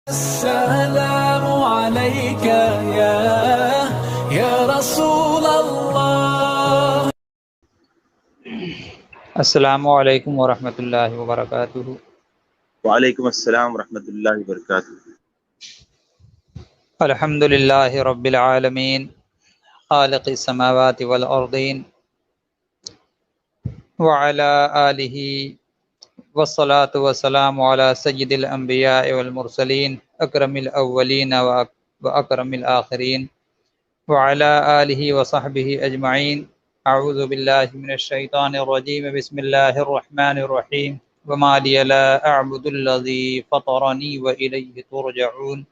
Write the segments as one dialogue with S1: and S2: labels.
S1: السلام عليك يا رسول الله.
S2: السلام علیکم ورحمۃ اللہ وبرکاتہ۔
S3: وعلیکم السلام ورحمۃ اللہ وبرکاتہ۔
S2: الحمد للہ رب العالمین خالق السماوات والارضین وعلی آلہ والصلاة والسلام علی سید الانبیاء والمرسلین اکرم الاولین واکرم الآخرین وعلی آلہ وصحبہ اجمعین۔ اعوذ باللہ من الشیطان الرجیم، بسم اللہ الرحمن الرحیم۔ وما لی لا اعبد الذی فطرنی والیہ ترجعون۔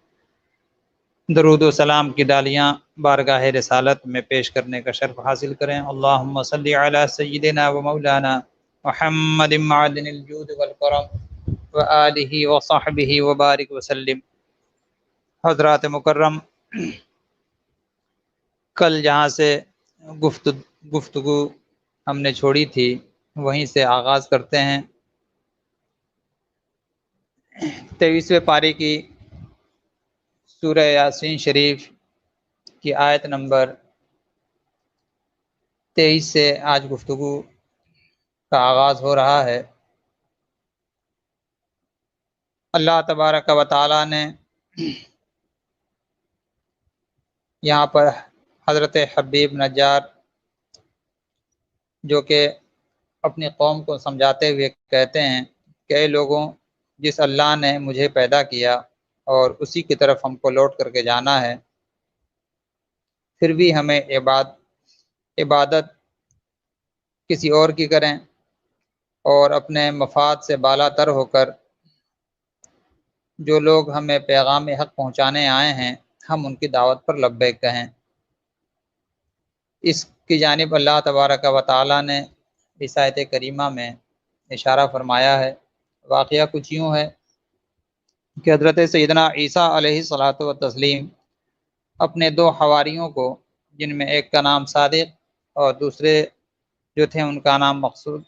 S2: درود و سلام کی ڈالیاں بارگاہ رسالت میں پیش کرنے کا شرف حاصل کریں۔ اللہم صلی علی سیدنا و مولانا محمد معدن الجود والکرم وآلہ وصحبہ وبارک وسلم۔ حضرات مکرم، کل جہاں سے گفتگو ہم نے چھوڑی تھی وہیں سے آغاز کرتے ہیں۔ 23ویں پارے کی سورہ یاسین شریف کی آیت نمبر 23 سے آج گفتگو کا آغاز ہو رہا ہے۔ اللہ تبارک و تعالی نے یہاں پر حضرت حبیب نجار جو کہ اپنی قوم کو سمجھاتے ہوئے کہتے ہیں کہ اے لوگوں، جس اللہ نے مجھے پیدا کیا اور اسی کی طرف ہم کو لوٹ کر کے جانا ہے، پھر بھی ہمیں عبادت کسی اور کی کریں اور اپنے مفاد سے بالا تر ہو کر جو لوگ ہمیں پیغام حق پہنچانے آئے ہیں ہم ان کی دعوت پر لبیک کہیں۔ اس کی جانب اللہ تبارک و تعالی نے اس آیت کریمہ میں اشارہ فرمایا ہے۔ واقعہ کچھ یوں ہے کہ حضرت سیدنا عیسیٰ علیہ الصلاۃ والتسلیم اپنے 2 حواریوں کو، جن میں ایک کا نام صادق اور دوسرے جو تھے ان کا نام مقصود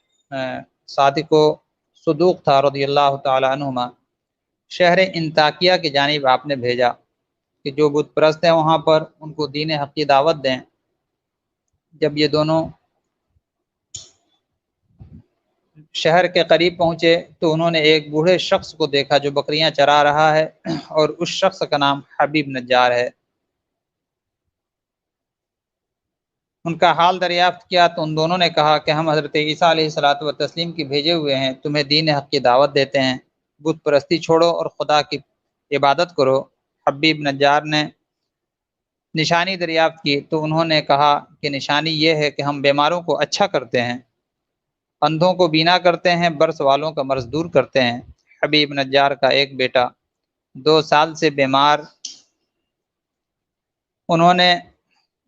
S2: صادق و صدوق تھا رضی اللہ تعالی عنہما، شہر انطاکیہ کی جانب آپ نے بھیجا کہ جو بت پرست ہیں وہاں پر ان کو دین حق کی دعوت دیں۔ جب یہ دونوں شہر کے قریب پہنچے تو انہوں نے ایک بوڑھے شخص کو دیکھا جو بکریاں چرا رہا ہے اور اس شخص کا نام حبیب نجار ہے۔ ان کا حال دریافت کیا تو ان دونوں نے کہا کہ ہم حضرت عیسیٰ علیہ الصلاۃ والتسلیم کی بھیجے ہوئے ہیں، تمہیں دین حق کی دعوت دیتے ہیں، بت پرستی چھوڑو اور خدا کی عبادت کرو۔ حبیب نجار نے نشانی دریافت کی تو انہوں نے کہا کہ نشانی یہ ہے کہ ہم بیماروں کو اچھا کرتے ہیں، اندھوں کو بینا کرتے ہیں، برس والوں کا مرض دور کرتے ہیں۔ حبیب نجار کا ایک بیٹا 2 سال سے بیمار، انہوں نے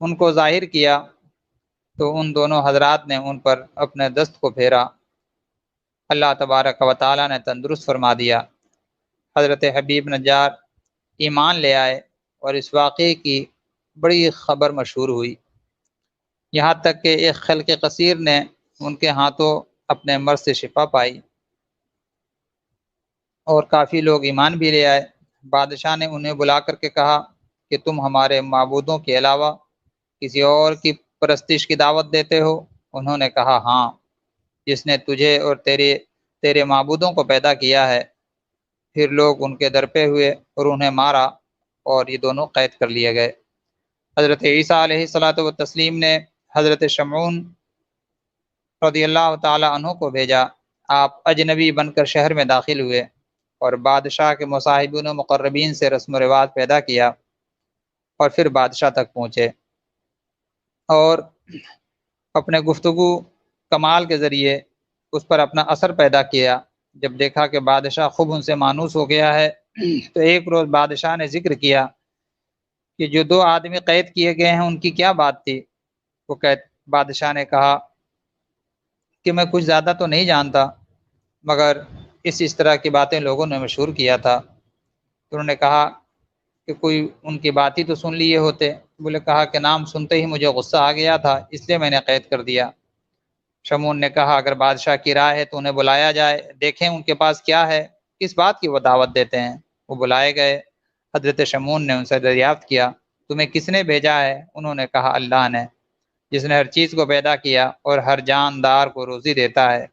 S2: ان کو ظاہر کیا تو ان دونوں حضرات نے ان پر اپنے دست کو پھیرا، اللہ تبارک و تعالی نے تندرست فرما دیا۔ حضرت حبیب نجار ایمان لے آئے اور اس واقعے کی بڑی خبر مشہور ہوئی، یہاں تک کہ ایک خلق قصیر نے ان کے ہاتھوں اپنے مرض سے شفا پائی اور کافی لوگ ایمان بھی لے آئے۔ بادشاہ نے انہیں بلا کر کے کہا کہ تم ہمارے معبودوں کے علاوہ کسی اور کی پرستش کی دعوت دیتے ہو؟ انہوں نے کہا ہاں، جس نے تجھے اور تیرے معبودوں کو پیدا کیا ہے۔ پھر لوگ ان کے در پہ ہوئے اور انہیں مارا اور یہ دونوں قید کر لیے گئے۔ حضرت عیسیٰ علیہ الصلاۃ والتسلیم نے حضرت شمعون رضی اللہ تعالی عنہ کو بھیجا۔ آپ اجنبی بن کر شہر میں داخل ہوئے اور بادشاہ کے مصاحبین و مقربین سے رسم و رواج پیدا کیا اور پھر بادشاہ تک پہنچے اور اپنے گفتگو کمال کے ذریعے اس پر اپنا اثر پیدا کیا۔ جب دیکھا کہ بادشاہ خوب ان سے مانوس ہو گیا ہے تو ایک روز بادشاہ نے ذکر کیا کہ جو 2 آدمی قید کیے گئے ہیں ان کی کیا بات تھی؟ بادشاہ نے کہا کہ میں کچھ زیادہ تو نہیں جانتا، مگر اس طرح کی باتیں لوگوں نے مشہور کیا تھا۔ انہوں نے کہا کہ کوئی ان کی بات ہی تو سن لیے ہوتے۔ بولے کہا کہ نام سنتے ہی مجھے غصہ آ گیا تھا، اس لیے میں نے قید کر دیا۔ شمعون نے کہا اگر بادشاہ کی رائے ہے تو انہیں بلایا جائے، دیکھیں ان کے پاس کیا ہے، کس بات کی وہ دعوت دیتے ہیں۔ وہ بلائے گئے۔ حضرت شمعون نے ان سے دریافت کیا تمہیں کس نے بھیجا ہے؟ انہوں نے کہا اللہ نے، جس نے ہر چیز کو پیدا کیا اور ہر جاندار کو روزی دیتا ہے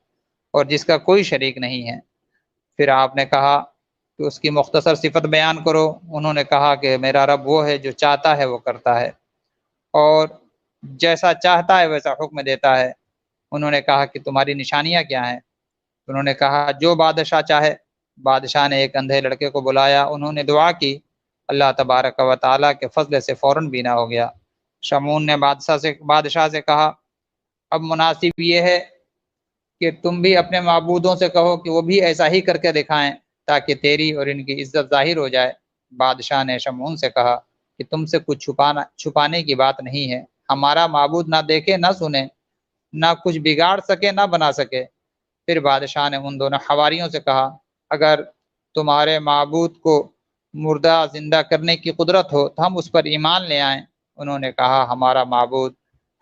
S2: اور جس کا کوئی شریک نہیں ہے۔ پھر آپ نے کہا کہ اس کی مختصر صفت بیان کرو۔ انہوں نے کہا کہ میرا رب وہ ہے جو چاہتا ہے وہ کرتا ہے اور جیسا چاہتا ہے ویسا حکم دیتا ہے۔ انہوں نے کہا کہ تمہاری نشانیاں کیا ہیں؟ انہوں نے کہا جو بادشاہ چاہے۔ بادشاہ نے ایک اندھے لڑکے کو بلایا، انہوں نے دعا کی، اللہ تبارک و تعالیٰ کے فضل سے فوراً بینا ہو گیا۔ شمعون نے بادشاہ سے کہا اب مناسب یہ ہے کہ تم بھی اپنے معبودوں سے کہو کہ وہ بھی ایسا ہی کر کے دکھائیں تاکہ تیری اور ان کی عزت ظاہر ہو جائے۔ بادشاہ نے شمعون سے کہا کہ تم سے کچھ چھپانے کی بات نہیں ہے، ہمارا معبود نہ دیکھے نہ سنے، نہ کچھ بگاڑ سکے نہ بنا سکے۔ پھر بادشاہ نے ان دونوں حواریوں سے کہا اگر تمہارے معبود کو مردہ زندہ کرنے کی قدرت ہو تو ہم اس پر ایمان لے آئیں۔ انہوں نے کہا ہمارا معبود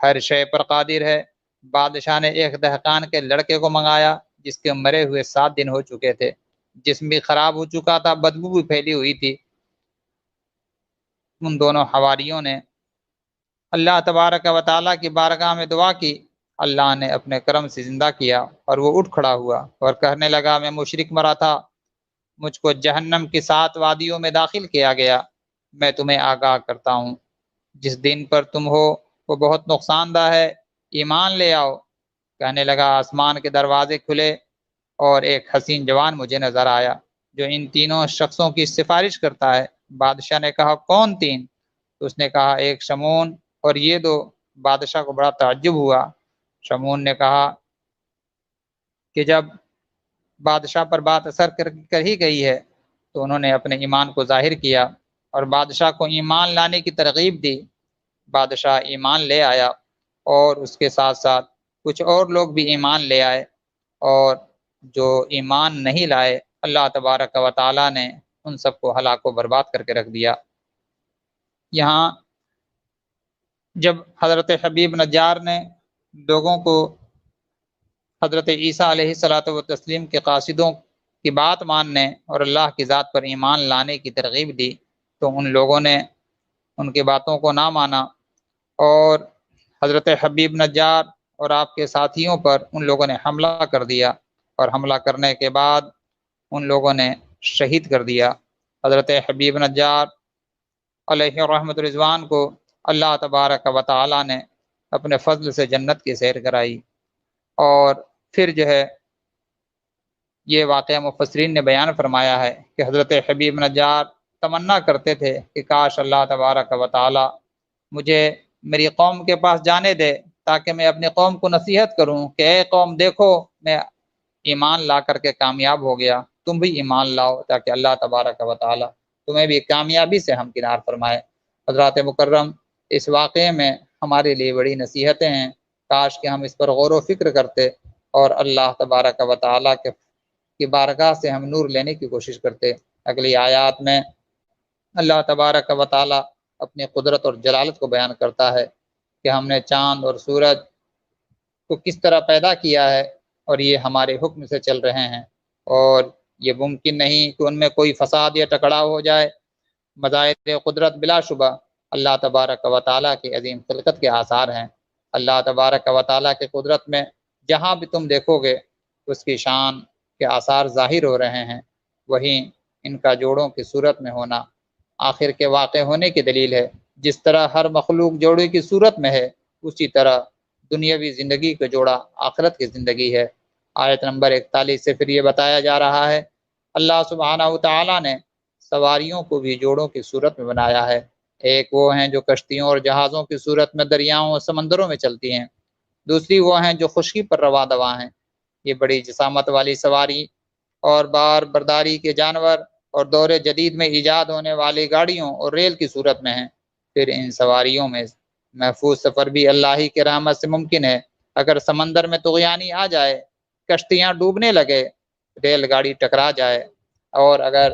S2: ہر شے پر قادر ہے۔ بادشاہ نے ایک دہقان کے لڑکے کو منگایا جس کے مرے ہوئے 7 دن ہو چکے تھے، جسم بھی خراب ہو چکا تھا، بدبو بھی پھیلی ہوئی تھی۔ ان دونوں حواریوں نے اللہ تبارک و تعالیٰ کی بارگاہ میں دعا کی، اللہ نے اپنے کرم سے زندہ کیا اور وہ اٹھ کھڑا ہوا اور کہنے لگا میں مشرک مرا تھا، مجھ کو جہنم کی 7 وادیوں میں داخل کیا گیا، میں تمہیں آگاہ کرتا ہوں جس دن پر تم ہو وہ بہت نقصان دہ ہے، ایمان لے آؤ۔ کہنے لگا آسمان کے دروازے کھلے اور ایک حسین جوان مجھے نظر آیا جو ان تینوں شخصوں کی سفارش کرتا ہے۔ بادشاہ نے کہا کون 3؟ تو اس نے کہا ایک شمعون اور یہ 2۔ بادشاہ کو بڑا تعجب ہوا۔ شمعون نے کہا کہ جب بادشاہ پر بات اثر کر ہی گئی ہے تو انہوں نے اپنے ایمان کو ظاہر کیا اور بادشاہ کو ایمان لانے کی ترغیب دی۔ بادشاہ ایمان لے آیا اور اس کے ساتھ ساتھ کچھ اور لوگ بھی ایمان لے آئے، اور جو ایمان نہیں لائے اللہ تبارک و تعالیٰ نے ان سب کو ہلاک و برباد کر کے رکھ دیا۔ یہاں جب حضرت حبیب نجار نے لوگوں کو حضرت عیسیٰ علیہ الصلاۃ والتسلیم کے قاصدوں کی بات ماننے اور اللہ کی ذات پر ایمان لانے کی ترغیب دی تو ان لوگوں نے ان کی باتوں کو نہ مانا اور حضرت حبیب نجار اور آپ کے ساتھیوں پر ان لوگوں نے حملہ کر دیا، اور حملہ کرنے کے بعد ان لوگوں نے شہید کر دیا۔ حضرت حبیب نجار علیہ رحمت رضوان کو اللہ تبارک و تعالیٰ نے اپنے فضل سے جنت کی سیر کرائی، اور پھر جو ہے یہ واقعہ مفسرین نے بیان فرمایا ہے کہ حضرت حبیب نجار تمنا کرتے تھے کہ کاش اللہ تبارک و تعالیٰ مجھے میری قوم کے پاس جانے دے تاکہ میں اپنی قوم کو نصیحت کروں کہ اے قوم دیکھو میں ایمان لا کر کے کامیاب ہو گیا، تم بھی ایمان لاؤ تاکہ اللہ تبارک و تعالیٰ تمہیں بھی کامیابی سے ہمکنار فرمائے۔ حضرات مکرم، اس واقعے میں ہمارے لیے بڑی نصیحتیں ہیں، کاش کہ ہم اس پر غور و فکر کرتے اور اللہ تبارک و تعالیٰ کی بارگاہ سے ہم نور لینے کی کوشش کرتے۔ اگلی آیات میں اللہ تبارک و تعالیٰ اپنی قدرت اور جلالت کو بیان کرتا ہے کہ ہم نے چاند اور سورج کو کس طرح پیدا کیا ہے اور یہ ہمارے حکم سے چل رہے ہیں، اور یہ ممکن نہیں کہ ان میں کوئی فساد یا ٹکراؤ ہو جائے۔ مظاہر قدرت بلا شبہ اللہ تبارک و تعالیٰ کی عظیم خلقت کے آثار ہیں۔ اللہ تبارک و تعالیٰ کی قدرت میں جہاں بھی تم دیکھو گے اس کی شان کے آثار ظاہر ہو رہے ہیں، وہیں ان کا جوڑوں کی صورت میں ہونا آخر کے واقع ہونے کی دلیل ہے۔ جس طرح ہر مخلوق جوڑے کی صورت میں ہے، اسی طرح دنیاوی زندگی کا جوڑا آخرت کی زندگی ہے۔ آیت نمبر 41 سے پھر یہ بتایا جا رہا ہے اللہ سبحانہ و تعالیٰ نے سواریوں کو بھی جوڑوں کی صورت میں بنایا ہے۔ ایک وہ ہیں جو کشتیوں اور جہازوں کی صورت میں دریاؤں اور سمندروں میں چلتی ہیں، دوسری وہ ہیں جو خشکی پر رواں دواں ہیں۔ یہ بڑی جسامت والی سواری اور بار برداری کے جانور اور دور جدید میں ایجاد ہونے والی گاڑیوں اور ریل کی صورت میں ہیں۔ پھر ان سواریوں میں محفوظ سفر بھی اللہ ہی کی رحمت سے ممکن ہے۔ اگر سمندر میں طغیانی آ جائے، کشتیاں ڈوبنے لگے، ریل گاڑی ٹکرا جائے، اور اگر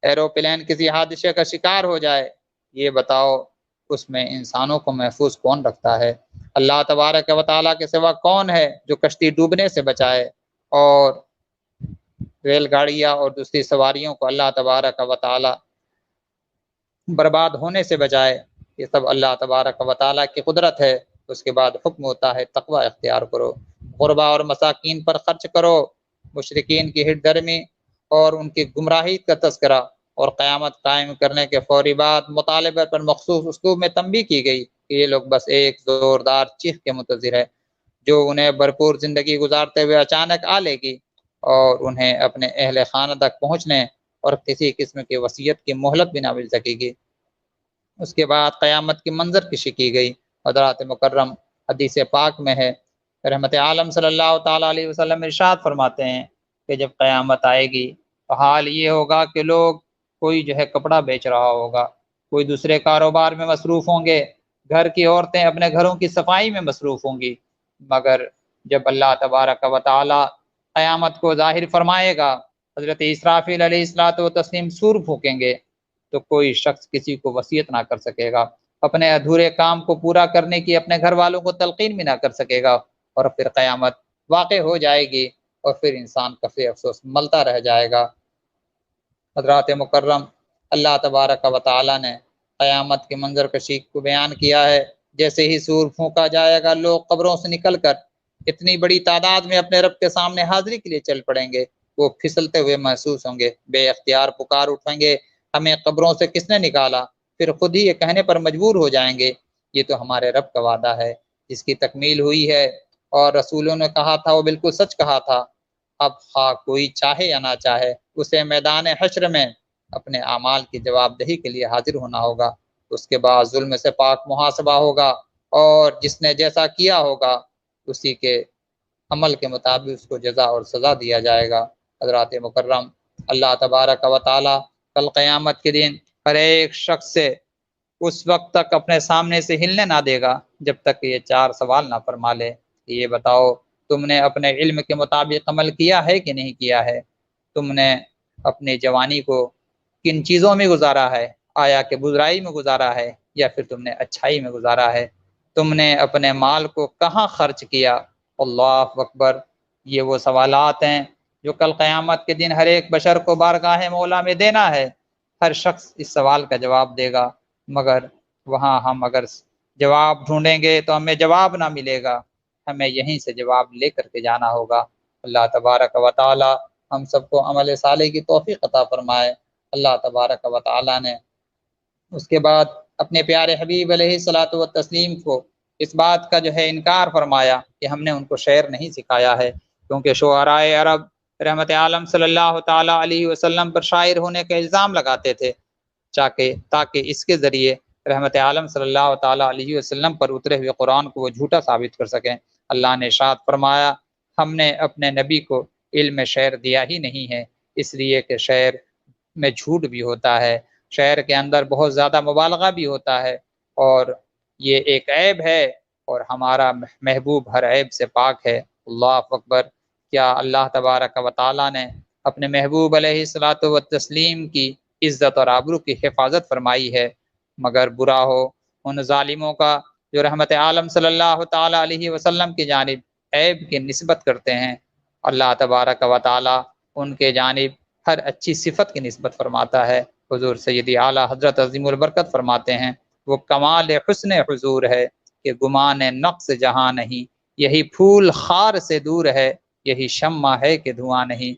S2: ایروپلین کسی حادثے کا شکار ہو جائے، یہ بتاؤ اس میں انسانوں کو محفوظ کون رکھتا ہے؟ اللہ تبارک و تعالیٰ کے سوا کون ہے جو کشتی ڈوبنے سے بچائے اور ریل گاڑیاں اور دوسری سواریوں کو اللہ تبارک و تعالی برباد ہونے سے بچائے۔ یہ سب اللہ تبارک و تعالی کی قدرت ہے۔ اس کے بعد حکم ہوتا ہے تقوی اختیار کرو، غربا اور مساکین پر خرچ کرو، مشرکین کی ہٹ دھرمی اور ان کی گمراہی کا تذکرہ اور قیامت قائم کرنے کے فوری بعد مطالبہ پر مخصوص اسلوب میں تنبیہ کی گئی کہ یہ لوگ بس ایک زوردار چیخ کے منتظر ہے جو انہیں بھرپور زندگی گزارتے ہوئے اچانک آ لے گی اور انہیں اپنے اہل خانہ تک پہنچنے اور کسی قسم کی وصیت کی مہلت بھی نہ مل سکے گی۔ اس کے بعد قیامت کی منظر کشی کی گئی۔ حضرات مکرم حدیث پاک میں ہے، رحمت عالم صلی اللہ تعالیٰ علیہ وسلم ارشاد فرماتے ہیں کہ جب قیامت آئے گی تو حال یہ ہوگا کہ لوگ کوئی جو ہے کپڑا بیچ رہا ہوگا، کوئی دوسرے کاروبار میں مصروف ہوں گے، گھر کی عورتیں اپنے گھروں کی صفائی میں مصروف ہوں گی، مگر جب اللہ تبارک و تعالی قیامت کو ظاہر فرمائے گا، حضرت اسرافیل علیہ الصلوۃ والتسلیم سور پھونکیں گے تو کوئی شخص کسی کو وصیت نہ کر سکے گا، اپنے ادھورے کام کو پورا کرنے کی اپنے گھر والوں کو تلقین بھی نہ کر سکے گا، اور پھر قیامت واقع ہو جائے گی اور پھر انسان کفے افسوس ملتا رہ جائے گا۔ حضرات مکرم، اللہ تبارک و تعالی نے قیامت کی منظر کشی کو بیان کیا ہے۔ جیسے ہی سور پھونکا جائے گا، لوگ قبروں سے نکل کر اتنی بڑی تعداد میں اپنے رب کے سامنے حاضری کے لیے چل پڑیں گے، وہ پھسلتے ہوئے محسوس ہوں گے، بے اختیار پکار اٹھیں گے، ہمیں قبروں سے کس نے نکالا؟ پھر خود ہی یہ کہنے پر مجبور ہو جائیں گے، یہ تو ہمارے رب کا وعدہ ہے جس کی تکمیل ہوئی ہے اور رسولوں نے کہا تھا وہ بالکل سچ کہا تھا۔ اب خواہ کوئی چاہے یا نہ چاہے، اسے میدان حشر میں اپنے اعمال کی جواب دہی کے لیے حاضر ہونا ہوگا۔ اس کے بعد ظلم سے پاک محاسبہ ہوگا اور جس نے جیسا کیا ہوگا اسی کے عمل کے مطابق اس کو جزا اور سزا دیا جائے گا۔ حضرات مکرم، اللہ تبارک و تعالی کل قیامت کے دن ہر ایک شخص سے اس وقت تک اپنے سامنے سے ہلنے نہ دے گا جب تک یہ چار سوال نہ فرما لے کہ یہ بتاؤ تم نے اپنے علم کے مطابق عمل کیا ہے کہ نہیں کیا ہے؟ تم نے اپنی جوانی کو کن چیزوں میں گزارا ہے؟ آیا کہ برائی میں گزارا ہے یا پھر تم نے اچھائی میں گزارا ہے؟ تم نے اپنے مال کو کہاں خرچ کیا؟ اللہ اکبر! یہ وہ سوالات ہیں جو کل قیامت کے دن ہر ایک بشر کو بارگاہ مولا میں دینا ہے۔ ہر شخص اس سوال کا جواب دے گا، مگر وہاں ہم اگر جواب ڈھونڈیں گے تو ہمیں جواب نہ ملے گا، ہمیں یہیں سے جواب لے کر کے جانا ہوگا۔ اللہ تبارک و تعالی ہم سب کو عمل صالح کی توفیق عطا فرمائے۔ اللہ تبارک و تعالی نے اس کے بعد اپنے پیارے حبیب علیہ الصلوۃ والتسلیم کو اس بات کا جو ہے انکار فرمایا کہ ہم نے ان کو شعر نہیں سکھایا ہے، کیونکہ شعرائے عرب رحمت عالم صلی اللہ تعالی علیہ وسلم پر شاعر ہونے کا الزام لگاتے تھے تاکہ اس کے ذریعے رحمت عالم صلی اللہ تعالی علیہ وسلم پر اترے ہوئے قرآن کو وہ جھوٹا ثابت کر سکیں۔ اللہ نے ارشاد فرمایا، ہم نے اپنے نبی کو علم شعر دیا ہی نہیں ہے، اس لیے کہ شعر میں جھوٹ بھی ہوتا ہے، شعر کے اندر بہت زیادہ مبالغہ بھی ہوتا ہے، اور یہ ایک عیب ہے، اور ہمارا محبوب ہر عیب سے پاک ہے۔ اللہ اکبر! کیا اللہ تبارک و تعالی نے اپنے محبوب علیہ الصلوۃ والتسلیم کی عزت اور آبرو کی حفاظت فرمائی ہے، مگر برا ہو ان ظالموں کا جو رحمت عالم صلی اللہ تعالی علیہ وسلم کی جانب عیب کی نسبت کرتے ہیں۔ اللہ تبارک و تعالی ان کے جانب ہر اچھی صفت کی نسبت فرماتا ہے۔ حضور سیدی اعلیٰ حضرت عظیم البرکت فرماتے ہیں، وہ کمال حسن حضور ہے کہ گمان نقص جہاں نہیں، یہی پھول خار سے دور ہے، یہی شمع ہے کہ دھواں نہیں۔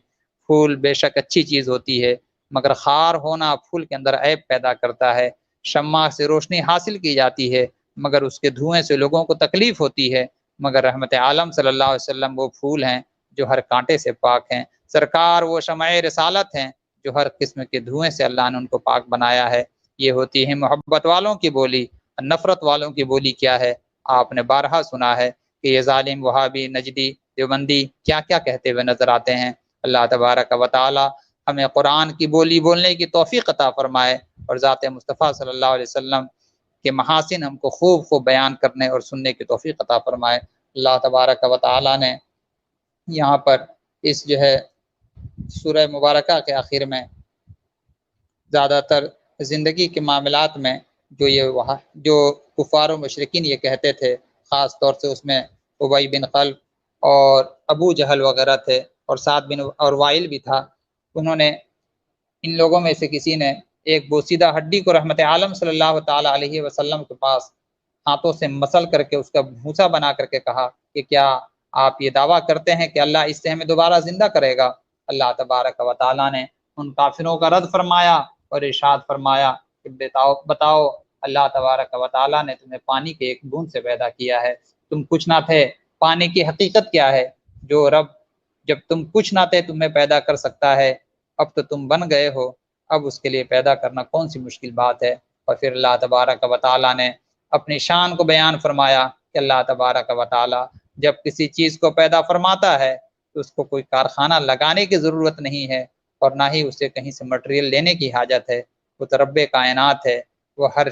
S2: پھول بے شک اچھی چیز ہوتی ہے، مگر خار ہونا پھول کے اندر عیب پیدا کرتا ہے۔ شمع سے روشنی حاصل کی جاتی ہے، مگر اس کے دھوئیں سے لوگوں کو تکلیف ہوتی ہے، مگر رحمت عالم صلی اللہ علیہ وسلم وہ پھول ہیں جو ہر کانٹے سے پاک ہیں۔ سرکار وہ شمع رسالت ہیں جو ہر قسم کے دھوئیں سے اللہ نے ان کو پاک بنایا ہے۔ یہ ہوتی ہے محبت والوں کی بولی، نفرت والوں کی بولی کیا ہے؟ آپ نے بارہا سنا ہے کہ یہ ظالم وہابی، نجدی، دیوبندی کیا کیا کہتے ہوئے نظر آتے ہیں۔ اللہ تبارک و تعالی ہمیں قرآن کی بولی بولنے کی توفیق عطا فرمائے، اور ذات مصطفیٰ صلی اللہ علیہ وسلم کے محاسن ہم کو خوب خوب بیان کرنے اور سننے کی توفیق عطا فرمائے۔ اللہ تبارک و تعالی نے یہاں پر اس جو ہے سورہ مبارکہ کے آخر میں زیادہ تر زندگی کے معاملات میں جو کفار و مشرکین یہ کہتے تھے، خاص طور سے اس میں ابی بن خلف اور ابو جہل وغیرہ تھے، اور سعد بن اور وائل بھی تھا، انہوں نے ان لوگوں میں سے کسی نے ایک بوسیدہ ہڈی کو رحمت عالم صلی اللہ تعالی علیہ وسلم کے پاس ہاتھوں سے مسل کر کے اس کا بھوسا بنا کر کے کہا کہ کیا آپ یہ دعویٰ کرتے ہیں کہ اللہ اس سے ہمیں دوبارہ زندہ کرے گا؟ اللہ تبارک و تعالیٰ نے ان کافروں کا رد فرمایا اور ارشاد فرمایا کہ بتاؤ اللہ تبارک و تعالیٰ نے تمہیں پانی کے ایک بوند سے پیدا کیا ہے، تم کچھ نہ تھے، پانی کی حقیقت کیا ہے؟ جو رب جب تم کچھ نہ تھے تمہیں پیدا کر سکتا ہے، اب تو تم بن گئے ہو، اب اس کے لیے پیدا کرنا کون سی مشکل بات ہے؟ اور پھر اللہ تبارک و تعالیٰ نے اپنی شان کو بیان فرمایا کہ اللہ تبارک و تعالیٰ جب کسی چیز کو پیدا فرماتا ہے تو اس کو کوئی کارخانہ لگانے کی ضرورت نہیں ہے اور نہ ہی اسے کہیں سے مٹیریل لینے کی حاجت ہے۔ وہ تو رب کائنات ہے، وہ ہر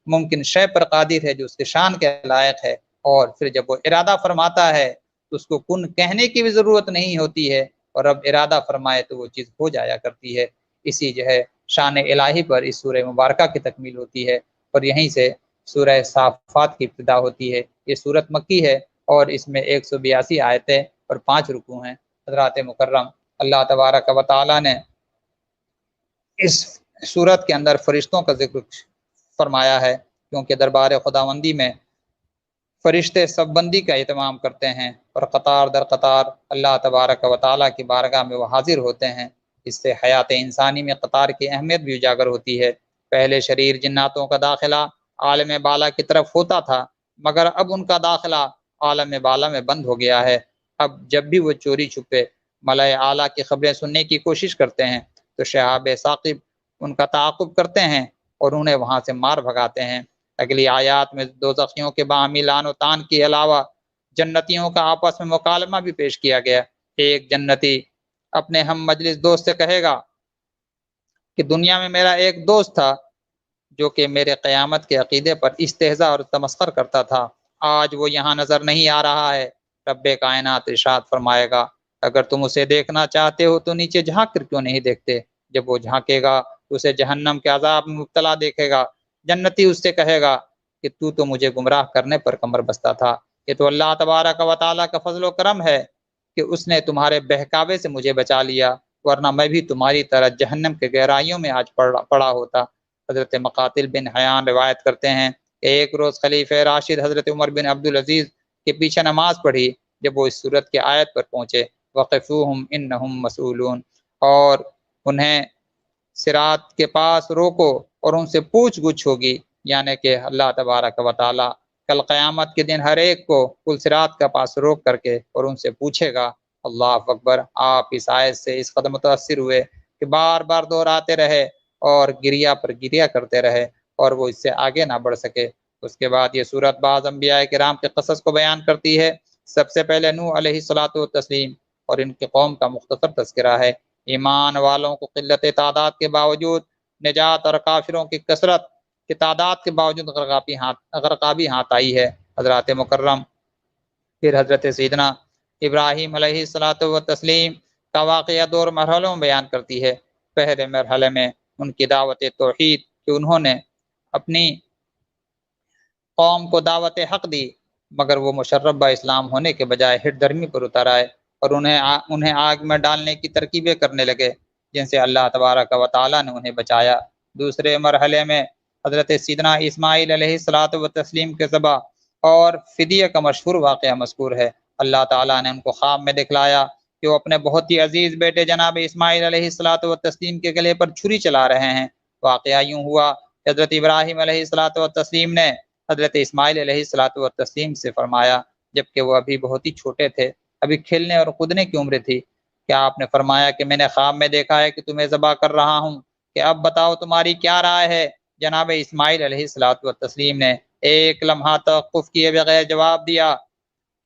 S2: ممکن شے پر قادر ہے جو اس کے شان کے لائق ہے، اور پھر جب وہ ارادہ فرماتا ہے تو اس کو کن کہنے کی بھی ضرورت نہیں ہوتی ہے، اور رب ارادہ فرمائے تو وہ چیز ہو جایا کرتی ہے۔ اسی جو ہے شان الہی پر اس سورہ مبارکہ کی تکمیل ہوتی ہے، اور یہیں سے سورہ صافات کی ابتدا ہوتی ہے۔ یہ سورت مکی ہے اور اس میں 182 آیتیں اور 5 رکوع ہیں۔ حضرات مکرم، اللہ تبارک و تعالیٰ نے اس سورت کے اندر فرشتوں کا ذکر فرمایا ہے، کیونکہ دربار خداوندی میں فرشتے سب بندی کا اہتمام کرتے ہیں اور قطار در قطار اللہ تبارک و تعالیٰ کی بارگاہ میں وہ حاضر ہوتے ہیں۔ اس سے حیات انسانی میں قطار کی اہمیت بھی اجاگر ہوتی ہے۔ پہلے شریر جناتوں کا داخلہ عالم بالا کی طرف ہوتا تھا، مگر اب ان کا داخلہ عالم بالا میں بند ہو گیا ہے۔ اب جب بھی وہ چوری چھپے ملائے اعلیٰ کی خبریں سننے کی کوشش کرتے ہیں تو شہاب ثاقب ان کا تعاقب کرتے ہیں اور انہیں وہاں سے مار بھگاتے ہیں۔ اگلی آیات میں دوزخیوں کے باہمی لعن و طعن کے علاوہ جنتیوں کا آپس میں مکالمہ بھی پیش کیا گیا۔ ایک جنتی اپنے ہم مجلس دوست سے کہے گا کہ دنیا میں میرا ایک دوست تھا جو کہ میرے قیامت کے عقیدے پر استہزاء اور تمسخر کرتا تھا، آج وہ یہاں نظر نہیں آ رہا ہے۔ رب کائنات ارشاد فرمائے گا اگر تم اسے دیکھنا چاہتے ہو تو نیچے جھانک کر کیوں نہیں دیکھتے؟ جب وہ جھانکے گا تو اسے جہنم کے عذاب میں مبتلا دیکھے گا۔ جنتی اس سے کہے گا کہ تو مجھے گمراہ کرنے پر کمر بستہ تھا، یہ تو اللہ تبارک و تعالیٰ کا فضل و کرم ہے کہ اس نے تمہارے بہکاوے سے مجھے بچا لیا، ورنہ میں بھی تمہاری طرح جہنم کے گہرائیوں میں آج پڑا ہوتا۔ حضرت مقاتل بن حیان روایت کرتے ہیں کہ ایک روز خلیفہ راشد حضرت عمر بن عبدالعزیز کے پیچھے نماز پڑھی، جب وہ اس صورت کی آیت پر پہنچے وقفوہم انہم مسئولون، اور انہیں صراط کے پاس روکو اور ان سے پوچھ گچھ ہوگی، یعنی کہ اللہ تبارک و تعالیٰ کل قیامت کے دن ہر ایک کو پل صراط کا پاس روک کر کے اور ان سے پوچھے گا۔ اللہ اکبر! آپ اس آیت سے اس قدر متاثر ہوئے کہ بار بار دہراتے رہے اور گریا پر گریا کرتے رہے اور وہ اس سے آگے نہ بڑھ سکے۔ اس کے بعد یہ سورت بعض انبیاء کرام کے قصص کو بیان کرتی ہے۔ سب سے پہلے نوح علیہ الصلاۃ والتسلیم اور ان کے قوم کا مختصر تذکرہ ہے۔ ایمان والوں کو قلت تعداد کے باوجود نجات اور کافروں کی کثرت کی تعداد کے باوجود غرقابی ہاتھ آئی ہے۔ حضرات مکرم، پھر حضرت سیدنا ابراہیم علیہ الصلاۃ والتسلیم کا واقعہ دور مرحلوں میں بیان کرتی ہے۔ پہلے مرحلے میں ان کی دعوت توحید کہ انہوں نے اپنی قوم کو دعوت حق دی، مگر وہ مشرب اسلام ہونے کے بجائے ہٹ درمی پر اتر آئے اور انہیں آگ میں ڈالنے کی ترکیبیں کرنے لگے، جن سے اللہ تبارک و تعالیٰ نے انہیں بچایا۔ دوسرے مرحلے میں حضرت سیدنا اسماعیل علیہ الصلاۃ والتسلیم کے ذبح اور فدیہ کا مشہور واقعہ مذکور ہے۔ اللہ تعالیٰ نے ان کو خواب میں دکھلایا کہ وہ اپنے بہت ہی عزیز بیٹے جناب اسماعیل علیہ الصلاۃ والتسلیم کے گلے پر چھری چلا رہے ہیں۔ واقعہ یوں ہوا کہ حضرت ابراہیم علیہ الصلاۃ والتسلیم نے حضرت اسماعیل علیہ الصلاۃ والتسلیم سے فرمایا، جبکہ وہ ابھی بہت ہی چھوٹے تھے، ابھی کھیلنے اور کودنے کی عمر تھی، کیا آپ نے فرمایا کہ میں نے خواب میں دیکھا ہے کہ تمہیں ذبح کر رہا ہوں، کہ اب بتاؤ تمہاری کیا رائے ہے؟ جناب اسماعیل علیہ الصلاۃ والتسلیم نے ایک لمحہ توقف کیے بغیر جواب دیا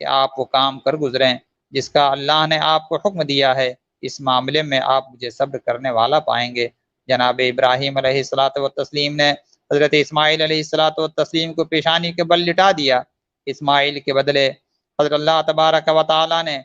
S2: کہ آپ وہ کام کر گزریں جس کا اللہ نے آپ کو حکم دیا ہے، اس معاملے میں آپ مجھے صبر کرنے والا پائیں گے۔ جناب ابراہیم علیہ الصلاۃ والتسلیم نے حضرت اسماعیل علیہ الصلاۃ والتسلیم کو پیشانی کے بل لٹا دیا۔ اسماعیل کے بدلے حضرت اللہ تبارک و تعالیٰ نے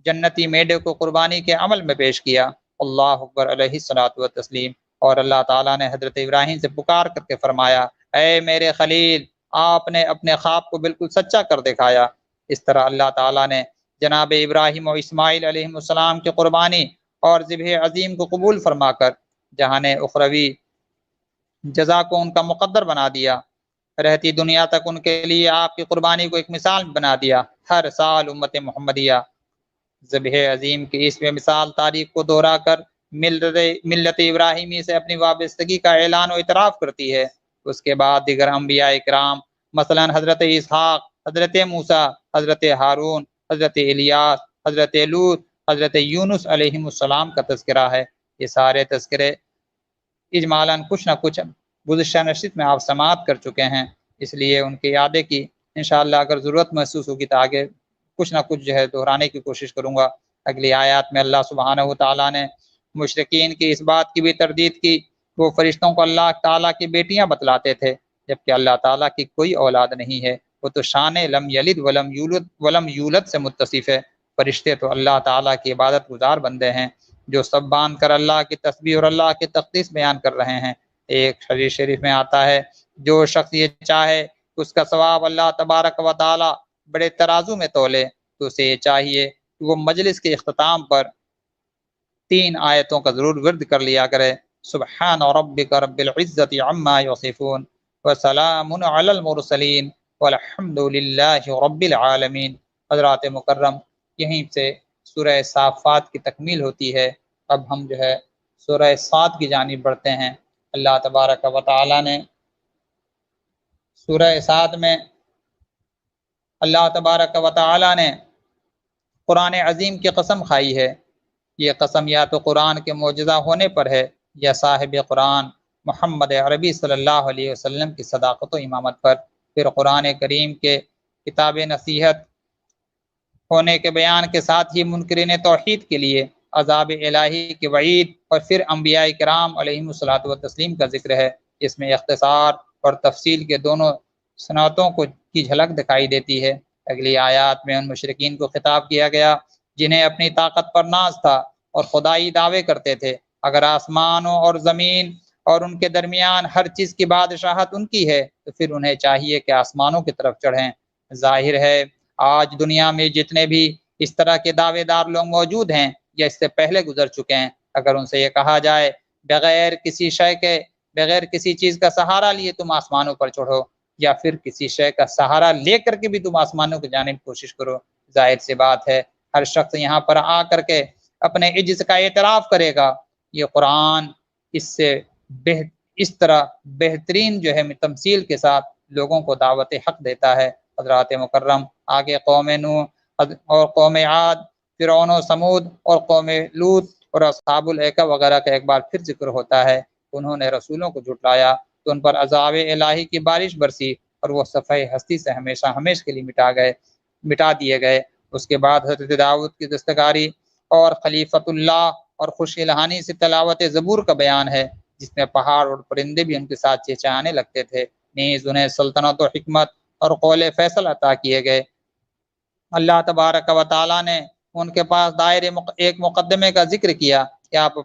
S2: جنتی میڈے کو قربانی کے عمل میں پیش کیا۔ اللہ اکبر علیہ الصلاۃ والتسلیم، اور اللہ تعالیٰ نے حضرت ابراہیم سے پکار کر کے فرمایا، اے میرے خلیل، آپ نے اپنے خواب کو بالکل سچا کر دکھایا۔ اس طرح اللہ تعالیٰ نے جناب ابراہیم و اسماعیل علیہ السلام کی قربانی اور ذبح عظیم کو قبول فرما کر جہان اخروی جزا کو ان کا مقدر بنا دیا۔ رہتی دنیا تک ان کے لیے آپ کی قربانی کو ایک مثال بنا دیا۔ ہر سال امت محمدیہ ذبح عظیم کی اس میں مثال تاریخ کو دہرا کر ملت ابراہیمی سے اپنی وابستگی کا اعلان و اعتراف کرتی ہے۔ اس کے بعد دیگر انبیاء اکرام مثلا حضرت اسحاق، حضرت موسیٰ، حضرت ہارون، حضرت الیاس، حضرت لوط، حضرت یونس علیہ السلام کا تذکرہ ہے۔ یہ سارے تذکرے اجمالاً کچھ نہ کچھ گزشتہ نشست میں آپ سماعت کر چکے ہیں، اس لیے ان کی یادیں کی انشاءاللہ اگر ضرورت محسوس ہوگی تو آگے کچھ نہ کچھ دہرانے کی کوشش کروں گا۔ اگلی آیات میں اللہ سبحانہ و تعالیٰ نے مشرکین کی اس بات کی بھی تردید کی، وہ فرشتوں کو اللہ تعالیٰ کی بیٹیاں بتلاتے تھے، جبکہ اللہ تعالیٰ کی کوئی اولاد نہیں ہے، وہ تو شان لم یلد ولم یولد سے متصف ہے۔ فرشتے تو اللہ تعالیٰ کی عبادت گزار بندے ہیں جو سب باندھ کر اللہ کی تسبیح اور اللہ کی تقدیس بیان کر رہے ہیں۔ ایک حدیث شریف میں آتا ہے، جو شخص یہ چاہے اس کا ثواب اللہ تبارک و تعالیٰ بڑے ترازو میں تولے تو اسے یہ چاہیے کہ وہ مجلس کے اختتام پر 3 آیتوں کا ضرور ورد کر لیا کرے۔ سبحان ربک رب العزت عما یصفون وسلام علی المرسلین والحمد للہ رب العالمین۔ حضرات مکرم، یہیں سے سورہ صافات کی تکمیل ہوتی ہے۔ اب ہم سورہ صاد کی جانب بڑھتے ہیں۔ اللہ تبارک و تعالیٰ نے سورہ صاد میں اللہ تبارک و تعالیٰ نے قرآن عظیم کی قسم کھائی ہے۔ یہ قسم یا تو قرآن کے معجزہ ہونے پر ہے یا صاحب قرآن محمد عربی صلی اللہ علیہ وسلم کی صداقت و امامت پر۔ پھر قرآن کریم کے کتاب نصیحت ہونے کے بیان کے ساتھ ہی منکرین توحید کے لیے عذاب الہی کی وعید، اور پھر انبیاء کرام علیہم الصلوۃ والتسلیم کا ذکر ہے، جس میں اختصار اور تفصیل کے دونوں صنعتوں کی جھلک دکھائی دیتی ہے۔ اگلی آیات میں ان مشرکین کو خطاب کیا گیا جنہیں اپنی طاقت پر ناز تھا اور خدائی دعوے کرتے تھے۔ اگر آسمانوں اور زمین اور ان کے درمیان ہر چیز کی بادشاہت ان کی ہے تو پھر انہیں چاہیے کہ آسمانوں کی طرف چڑھیں۔ ظاہر ہے آج دنیا میں جتنے بھی اس طرح کے دعوے دار لوگ موجود ہیں یا اس سے پہلے گزر چکے ہیں، اگر ان سے یہ کہا جائے بغیر کسی شے کے، بغیر کسی چیز کا سہارا لیے تم آسمانوں پر چڑھو، یا پھر کسی شے کا سہارا لے کر کے بھی تم آسمانوں کی جانب کوشش کرو، ظاہر سی بات ہے ہر شخص یہاں پر آ کر کے اپنے عجز کا اعتراف کرے گا۔ یہ قرآن اس طرح بہترین تمثیل کے ساتھ لوگوں کو دعوت حق دیتا ہے۔ حضرات مکرم، آگے قوم نوح اور قوم عاد، فرعون و سمود اور قوم لوط اور اصحاب الایکہ وغیرہ کا ایک بار پھر ذکر ہوتا ہے۔ انہوں نے رسولوں کو جھٹلایا تو ان پر عذاب الہی کی بارش برسی اور وہ صفحہ ہستی سے ہمیشہ کے لیے مٹا دیے گئے۔ اس کے بعد حضرت داؤد کی دستکاری اور خلیفۃ اللہ اور خوش الہانی سے تلاوت زبور کا بیان ہے، جس میں پہاڑ اور پرندے بھی ان کے ساتھ چہچہانے لگتے تھے، نیز انہیں سلطنت و حکمت اور قول فیصل عطا کیے گئے۔ اللہ تبارک و تعالیٰ نے ان کے پاس دائر ایک مقدمے کا ذکر کیا کہ آپ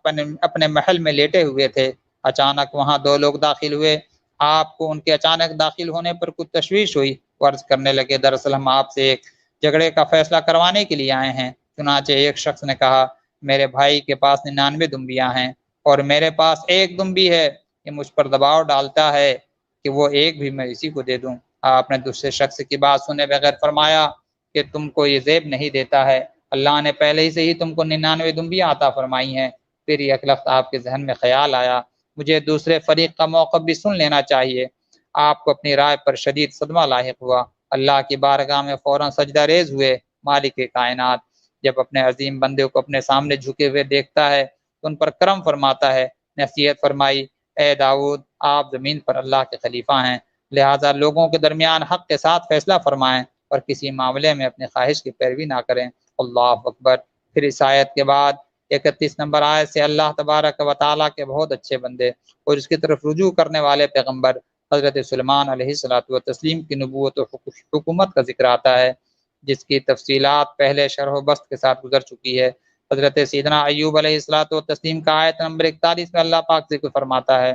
S2: اپنے محل میں لیٹے ہوئے تھے، اچانک وہاں 2 لوگ داخل ہوئے۔ آپ کو ان کے اچانک داخل ہونے پر کچھ تشویش ہوئی، عرض کرنے لگے دراصل ہم آپ سے ایک جھگڑے کا فیصلہ کروانے کے لیے آئے ہیں۔ چنانچہ ایک شخص نے کہا میرے بھائی کے پاس 99 دمبیاں ہیں اور میرے پاس 1 دمبی ہے، یہ مجھ پر دباؤ ڈالتا ہے کہ وہ ایک بھی میں اسی کو دے دوں۔ آپ نے دوسرے شخص کی بات سنے بغیر فرمایا کہ تم کو یہ زیب نہیں دیتا ہے، اللہ نے پہلے ہی سے ہی تم کو 99 دمبیاں عطا فرمائی ہیں۔ پھر یہ لفظ آپ کے ذہن میں خیال آیا مجھے دوسرے فریق کا موقف بھی سن لینا چاہیے۔ آپ کو اپنی رائے پر شدید صدمہ لاحق ہوا، اللہ کی بارگاہ میں فوراً سجدہ ریز ہوئے۔ مالک کائنات جب اپنے عظیم بندے کو اپنے سامنے جھکے ہوئے دیکھتا ہے تو ان پر کرم فرماتا ہے۔ نصیحت فرمائی، اے داؤد آپ زمین پر اللہ کے خلیفہ ہیں، لہٰذا لوگوں کے درمیان حق کے ساتھ فیصلہ فرمائیں اور کسی معاملے میں اپنی خواہش کی پیروی نہ کریں۔ اللہ اکبر۔ پھر اس آیت کے بعد 31 نمبر آیت سے اللہ تبارک و تعالیٰ کے بہت اچھے بندے اور اس کی طرف رجوع کرنے والے پیغمبر حضرت سلیمان علیہ الصلوۃ والتسلیم کی نبوت و حکومت کا ذکر آتا ہے، جس کی تفصیلات پہلے شرح و بسط کے ساتھ گزر چکی ہے۔ حضرت سیدنا ایوب علیہ الصلوۃ والتسلیم کا آیت نمبر 41 میں اللہ پاک ذکر فرماتا ہے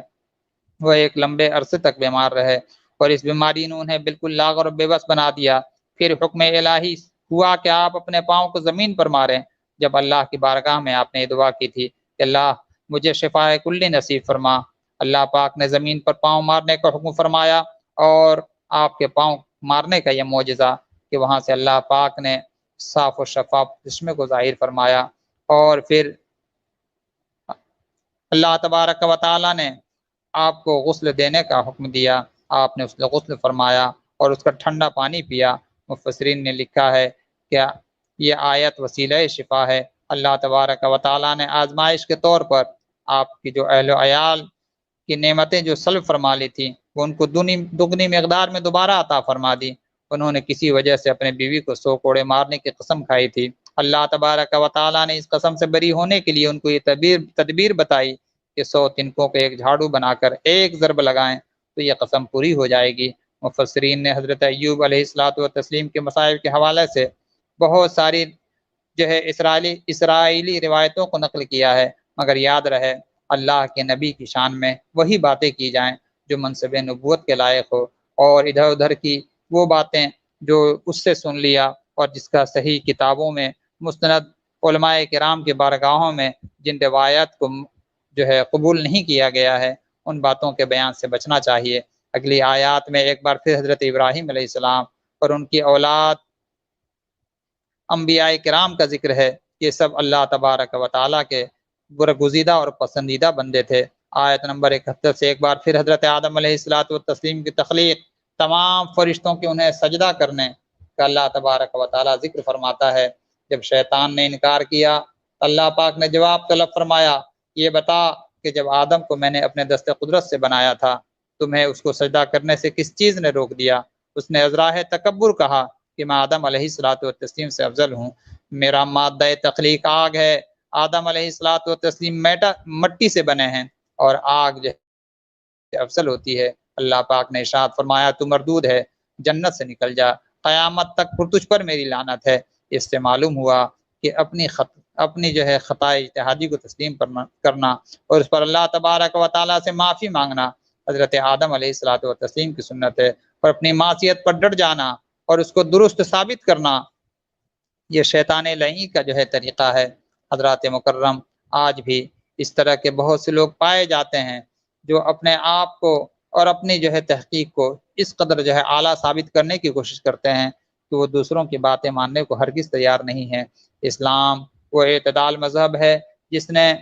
S2: وہ ایک لمبے عرصے تک بیمار رہے اور اس بیماری نے انہیں بالکل لاغر اور بے بس بنا دیا۔ پھر حکم الہی ہوا کہ آپ اپنے پاؤں کو زمین پر ماریں۔ جب اللہ کی بارگاہ میں آپ نے دعا کی تھی کہ اللہ مجھے شفاء کلی نصیب فرما، اللہ پاک نے زمین پر پاؤں مارنے کا حکم فرمایا، اور آپ کے پاؤں مارنے کا یہ معجزہ کہ وہاں سے اللہ پاک نے صاف و شفاف چشمے کو ظاہر فرمایا، اور پھر اللہ تبارک و تعالیٰ نے آپ کو غسل دینے کا حکم دیا، آپ نے اس کا غسل فرمایا اور اس کا ٹھنڈا پانی پیا۔ مفسرین نے لکھا ہے کہ یہ آیت وسیلہ شفا ہے۔ اللہ تبارک و تعالیٰ نے آزمائش کے طور پر آپ کی جو اہل و عیال کی نعمتیں جو سلب فرما لی تھیں وہ ان کو دگنی مقدار میں دوبارہ عطا فرما دی۔ انہوں نے کسی وجہ سے اپنے بیوی کو 100 کوڑے مارنے کی قسم کھائی تھی، اللہ تبارک و تعالیٰ نے اس قسم سے بری ہونے کے لیے ان کو یہ تدبیر بتائی کہ 100 تنکوں کو ایک جھاڑو بنا کر ایک ضرب لگائیں تو یہ قسم پوری ہو جائے گی۔ مفسرین نے حضرت ایوب علیہ الصلاۃ والتسلیم کے مصائب کے حوالے سے بہت ساری جو ہے اسرائیلی روایتوں کو نقل کیا ہے، مگر یاد رہے اللہ کے نبی کی شان میں وہی باتیں کی جائیں جو منصب نبوت کے لائق ہو، اور ادھر ادھر کی وہ باتیں جو اس سے سن لیا اور جس کا صحیح کتابوں میں مستند علماء کرام کے بارگاہوں میں جن روایات کو جو ہے قبول نہیں کیا گیا ہے، ان باتوں کے بیان سے بچنا چاہیے۔ اگلی آیات میں ایک بار پھر حضرت ابراہیم علیہ السلام اور ان کی اولاد انبیاء کرام کا ذکر ہے۔ یہ سب اللہ تبارک و تعالیٰ کے برگزیدہ اور پسندیدہ بندے تھے۔ آیت نمبر 71 سے ایک بار پھر حضرت آدم علیہ الصلاۃ والتسلیم کی تخلیق، تمام فرشتوں کے انہیں سجدہ کرنے کا اللہ تبارک و تعالیٰ ذکر فرماتا ہے۔ جب شیطان نے انکار کیا، اللہ پاک نے جواب طلب فرمایا، یہ بتا کہ جب آدم کو میں نے اپنے دست قدرت سے بنایا تھا، تمہیں اس کو سجدہ کرنے سے کس چیز نے روک دیا؟ اس نے عذراہ تکبر کہا کہ میں آدم علیہ الصلاۃ والتسلیم سے افضل ہوں، میرا مادہ تخلیق آگ ہے، آدم علیہ الصلاۃ والتسلیم مٹی سے بنے ہیں، اور آگ جو افضل ہوتی ہے۔ اللہ پاک نے ارشاد فرمایا تو مردود ہے، جنت سے نکل جا، قیامت تک پھر تجھ پر میری لعنت ہے۔ اس سے معلوم ہوا کہ اپنی جو ہے خطا اجتہادی کو تسلیم کرنا اور اس پر اللہ تبارک و تعالیٰ سے معافی مانگنا حضرت آدم علیہ الصلاۃ والتسلیم کی سنت ہے، اور اپنی معصیت پر ڈٹ جانا اور اس کو درست ثابت کرنا یہ شیطان لعین کا جو ہے طریقہ ہے۔ حضرات مکرم، آج بھی اس طرح کے بہت سے لوگ پائے جاتے ہیں جو اپنے آپ کو اور اپنی جو ہے تحقیق کو اس قدر جو ہے اعلیٰ ثابت کرنے کی کوشش کرتے ہیں کہ وہ دوسروں کی باتیں ماننے کو ہرگز تیار نہیں ہے۔ اسلام وہ اعتدال مذہب ہے جس نے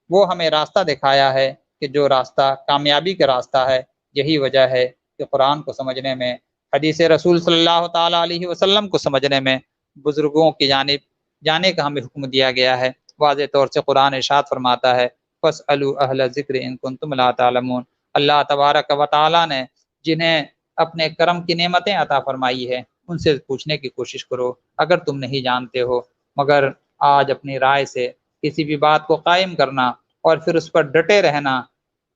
S2: وہ ہمیں راستہ دکھایا ہے کہ جو راستہ کامیابی کا راستہ ہے۔ یہی وجہ ہے کہ قرآن کو سمجھنے میں، حدیث رسول صلی اللہ تعالیٰ علیہ وسلم کو سمجھنے میں بزرگوں کی جانب جانے کا ہمیں حکم دیا گیا ہے۔ واضح طور سے قرآن ارشاد فرماتا ہے فَاسْأَلُوا أَهْلَ الذِّكْرِ إِن كُنتُمْ لَا تَعْلَمُونَ۔ اللہ تبارک و تعالیٰ نے جنہیں اپنے کرم کی نعمتیں عطا فرمائی ہے ان سے پوچھنے کی کوشش کرو اگر تم نہیں جانتے ہو، مگر آج اپنی رائے سے کسی بھی بات کو قائم کرنا اور پھر اس پر ڈٹے رہنا،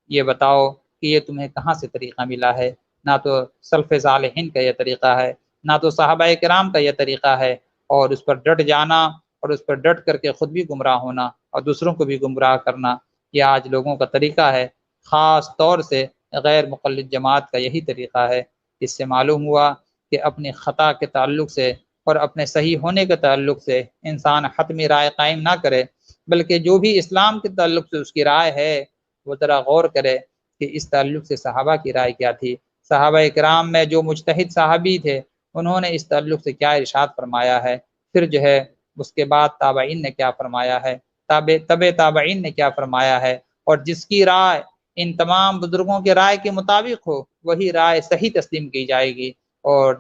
S2: یہ بتاؤ کہ یہ تمہیں کہاں سے طریقہ ملا ہے؟ نہ تو سلف صالحین کا یہ طریقہ ہے، نہ تو صحابہ کرام کا یہ طریقہ ہے، اور اس پر ڈٹ جانا اور اس پر ڈٹ کر کے خود بھی گمراہ ہونا اور دوسروں کو بھی گمراہ کرنا، یہ آج لوگوں کا طریقہ ہے، خاص طور سے غیر مقلد جماعت کا یہی طریقہ ہے۔ اس سے معلوم ہوا کہ اپنی خطا کے تعلق سے اور اپنے صحیح ہونے کے تعلق سے انسان حتمی رائے قائم نہ کرے، بلکہ جو بھی اسلام کے تعلق سے اس کی رائے ہے وہ ذرا غور کرے کہ اس تعلق سے صحابہ کی رائے کیا تھی، صحابہ کرام میں جو مجتہد صحابی تھے انہوں نے اس تعلق سے کیا ارشاد فرمایا ہے، پھر جو ہے اس کے بعد تابعین نے کیا فرمایا ہے، تابعین نے کیا فرمایا ہے، اور جس کی رائے ان تمام بزرگوں کے رائے کے مطابق ہو وہی رائے صحیح تسلیم کی جائے گی، اور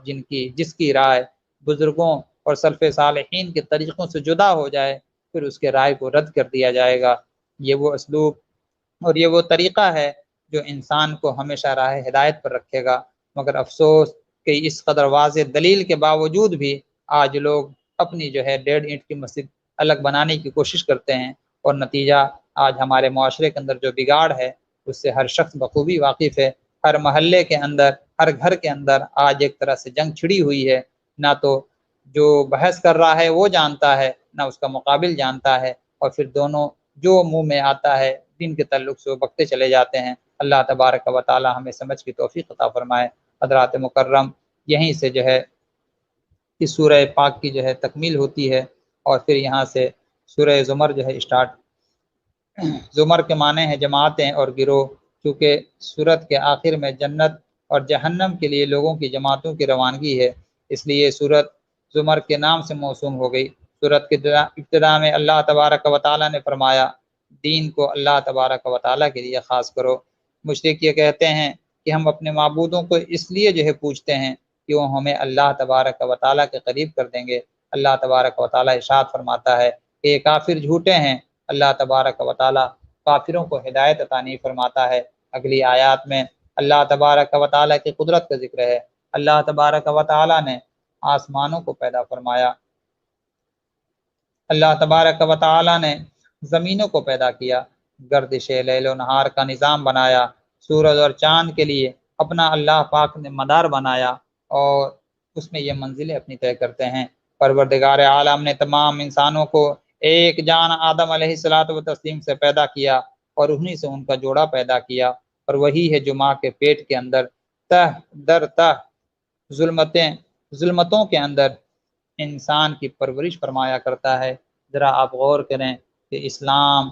S2: جس کی رائے بزرگوں اور سلف صالحین کے طریقوں سے جدا ہو جائے پھر اس کے رائے کو رد کر دیا جائے گا۔ یہ وہ اسلوب اور یہ وہ طریقہ ہے جو انسان کو ہمیشہ راہ ہدایت پر رکھے گا، مگر افسوس کہ اس قدر واضح دلیل کے باوجود بھی آج لوگ اپنی جو ہے 1.5 اینٹ کی مسجد الگ بنانے کی کوشش کرتے ہیں، اور نتیجہ آج ہمارے معاشرے کے اندر جو بگاڑ ہے اس سے ہر شخص بخوبی واقف ہے۔ ہر محلے کے اندر، ہر گھر کے اندر آج ایک طرح سے جنگ چھڑی ہوئی ہے، نہ تو جو بحث کر رہا ہے وہ جانتا ہے نہ اس کا مقابل جانتا ہے، اور پھر دونوں جو منہ میں آتا ہے دین کے تعلق سے وہ بکتے چلے جاتے ہیں۔ اللہ تبارک و تعالی ہمیں سمجھ کی توفیق عطا فرمائے۔ حضرات مکرم، یہیں سے جو ہے اس سورہ پاک کی جو ہے تکمیل ہوتی ہے، اور پھر یہاں سے سورہ زمر جو ہے اسٹارٹ، زمر کے معنی ہے جماعتیں اور گروہ، چونکہ سورت کے آخر میں جنت اور جہنم کے لیے لوگوں کی جماعتوں کی روانگی ہے، اس لیے سورت زمر کے نام سے موسوم ہو گئی۔ سورت کے ابتدا میں اللہ تبارک و تعالیٰ نے فرمایا دین کو اللہ تبارک و تعالیٰ کے لیے خاص کرو۔ مشرک یہ کہتے ہیں کہ ہم اپنے معبودوں کو اس لیے جو ہے پوچھتے ہیں کہ وہ ہمیں اللہ تبارک و تعالیٰ کے قریب کر دیں گے۔ اللہ تبارک و تعالیٰ ارشاد فرماتا ہے کہ یہ کافر جھوٹے ہیں۔ اللہ تبارک و تعالیٰ کافروں کو ہدایت عطا نہیں فرماتا ہے۔ اگلی آیات میں اللہ تبارک و تعالیٰ کی قدرت کا ذکر ہے۔ اللہ تبارک و تعالیٰ نے آسمانوں کو پیدا فرمایا، اللہ تبارک و تعالیٰ نے زمینوں کو پیدا کیا، گردش لیل و نہار کا نظام بنایا، سورج اور چاند کے لیے اپنا اللہ پاک نے مدار بنایا اور اس میں یہ منزلیں اپنی طے کرتے ہیں۔ پروردگار عالم نے تمام انسانوں کو ایک جان آدم علیہ الصلوۃ والتسلیم سے پیدا کیا اور انہی سے ان کا جوڑا پیدا کیا، اور وہی ہے جو ماں کے پیٹ کے اندر تہ در تہ ظلمتوں کے اندر انسان کی پرورش فرمایا کرتا ہے۔ ذرا آپ غور کریں کہ اسلام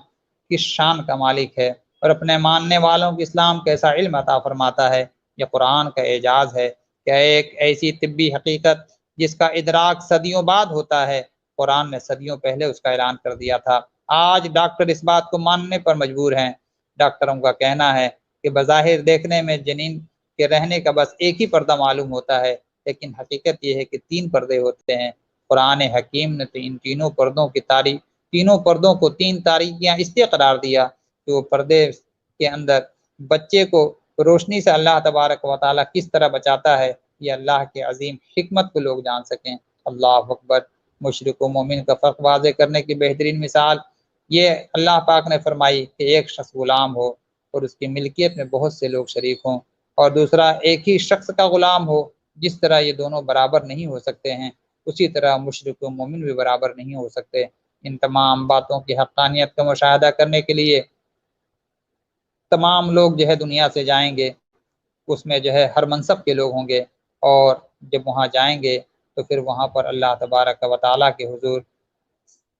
S2: کس شان کا مالک ہے اور اپنے ماننے والوں کو اسلام کیسا علم عطا فرماتا ہے۔ یہ قرآن کا اعجاز ہے کہ ایک ایسی طبی حقیقت جس کا ادراک صدیوں بعد ہوتا ہے، قرآن نے صدیوں پہلے اس کا اعلان کر دیا تھا۔ آج ڈاکٹر اس بات کو ماننے پر مجبور ہیں۔ ڈاکٹروں کا کہنا ہے کہ بظاہر دیکھنے میں جنین کے رہنے کا بس ایک ہی پردہ معلوم ہوتا ہے، لیکن حقیقت یہ ہے کہ 3 پردے ہوتے ہیں۔ قرآن حکیم نے تو ان تینوں پردوں کو 3 تاریکیاں اس لیے قرار دیا کہ وہ پردے کے اندر بچے کو روشنی سے اللہ تبارک و تعالیٰ کس طرح بچاتا ہے، یہ اللہ کے عظیم حکمت کو لوگ جان سکیں۔ اللہ اکبر۔ مشرک و مومن کا فرق واضح کرنے کی بہترین مثال یہ اللہ پاک نے فرمائی کہ ایک شخص غلام ہو اور اس کی ملکیت میں بہت سے لوگ شریک ہوں، اور دوسرا ایک ہی شخص کا غلام ہو۔ جس طرح یہ دونوں برابر نہیں ہو سکتے ہیں، اسی طرح مشرک و مومن بھی برابر نہیں ہو سکتے۔ ان تمام باتوں کی حقانیت کا مشاہدہ کرنے کے لیے تمام لوگ جو ہے دنیا سے جائیں گے، اس میں جو ہے ہر منصب کے لوگ ہوں گے، اور جب وہاں جائیں گے تو پھر وہاں پر اللہ تبارک و تعالیٰ کے حضور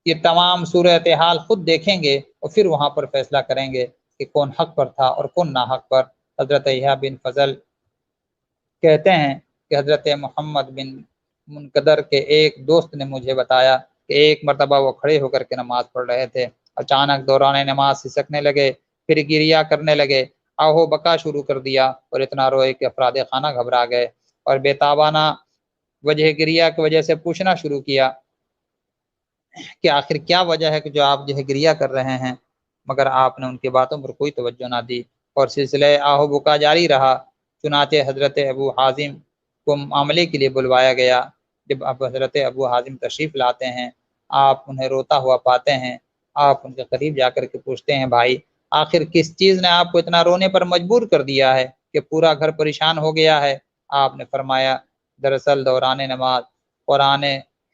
S2: یہ تمام صورتحال خود دیکھیں گے اور پھر وہاں پر فیصلہ کریں گے کہ کون حق پر تھا اور کون ناحق پر۔ حضرت یحییٰ بن فضل کہتے ہیں کہ حضرت محمد بن منقدر کے ایک دوست نے مجھے بتایا کہ ایک مرتبہ وہ کھڑے ہو کر کے نماز پڑھ رہے تھے، اچانک دوران نماز سسکنے لگے، پھر گریا کرنے لگے، آہو بکا شروع کر دیا اور اتنا روئے کہ افراد خانہ گھبرا گئے، اور بے تابانہ وجہ گریا کی وجہ سے پوچھنا شروع کیا کہ آخر کیا وجہ ہے کہ جو آپ جو ہے گریا کر رہے ہیں، مگر آپ نے ان کی باتوں پر کوئی توجہ نہ دی اور سلسلہ آہو بکا جاری رہا۔ چنانچہ حضرت ابو حازم کو معاملے کے لیے بلوایا گیا۔ جب اب حضرت ابو حازم تشریف لاتے ہیں، آپ انہیں روتا ہوا پاتے ہیں، آپ ان کے قریب جا کر کے پوچھتے ہیں بھائی آخر کس چیز نے آپ کو اتنا رونے پر مجبور کر دیا ہے کہ پورا گھر پریشان ہو گیا ہے؟ آپ نے فرمایا دراصل دوران نماز قرآن